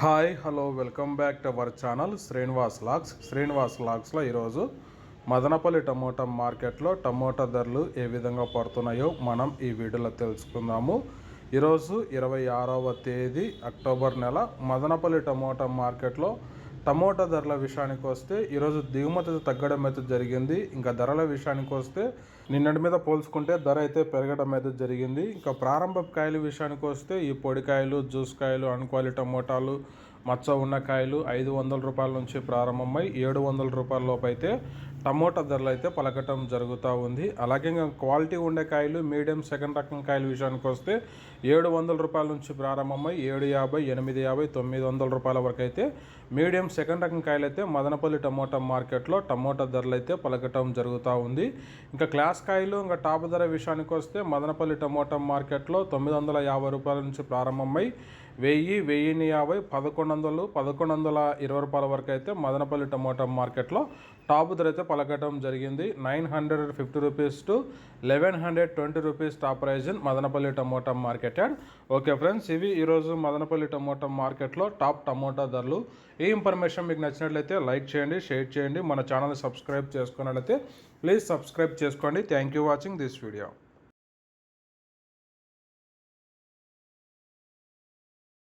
Hi hello welcome back to our channel Srinivas లాగ్స్లో ఈరోజు Madanapalle tomato మార్కెట్లో టమోటా ధరలు ఏ విధంగా పడుతున్నాయో మనం ఈ వీడియోలో తెలుసుకుందాము. ఈరోజు 26వ తేదీ అక్టోబర్ నెల మదనపల్లి టమోటా మార్కెట్లో టమోటా ధరల విషయానికి వస్తే ఈరోజు దిగుమతి తగ్గడం అయితే జరిగింది. ఇంకా ధరల విషయానికి వస్తే నిన్నటి మీద పోల్చుకుంటే ధర అయితే పెరగడం అయితే జరిగింది. ఇంకా ప్రారంభ కాయల విషయానికి వస్తే ఈ పొడికాయలు, జ్యూస్ కాయలు, అన్క్వాలిటీ టమోటాలు, మచ్చ ఉన్న కాయలు 500 రూపాయల నుంచి ప్రారంభమై 700 రూపాయల లోపు అయితే టమోటా ధరలు అయితే పలకటం జరుగుతూ ఉంది. అలాగే ఇంకా క్వాలిటీ ఉండే కాయలు, మీడియం సెకండ్ రకం కాయల విషయానికి వస్తే 700 రూపాయల నుంచి ప్రారంభమై 750, 850, 900 రూపాయల వరకు అయితే మీడియం సెకండ్ రకం కాయలు అయితే మదనపల్లి టమోటా మార్కెట్లో టమోటా ధరలు అయితే పలకటం జరుగుతూ ఉంది. ఇంకా క్లాస్ కాయలు ఇంకా టాప్ ధర విషయానికి వస్తే మదనపల్లి టమోటా మార్కెట్లో 950 రూపాయల నుంచి ప్రారంభమై 1000, 1050, 1100, 1120 రూపాయల వరకు అయితే మదనపల్లి టమోటా మార్కెట్లో టాప్ ధర అయితే పలకటం జరిగింది. 950 rupees to 1120 rupees top prize in Madanapalle tomato market yard. Okay friends, ఇవి ఈరోజు మదనపల్లి టమోటా మార్కెట్లో టాప్ టమోటా ధరలు. ఈ ఇన్ఫర్మేషన్ మీకు నచ్చినట్లయితే లైక్ చేయండి, షేర్ చేయండి. మన ఛానల్ని సబ్స్క్రైబ్ చేసుకున్నట్లయితే ప్లీజ్ సబ్స్క్రైబ్ చేసుకోండి. Thank you watching this video.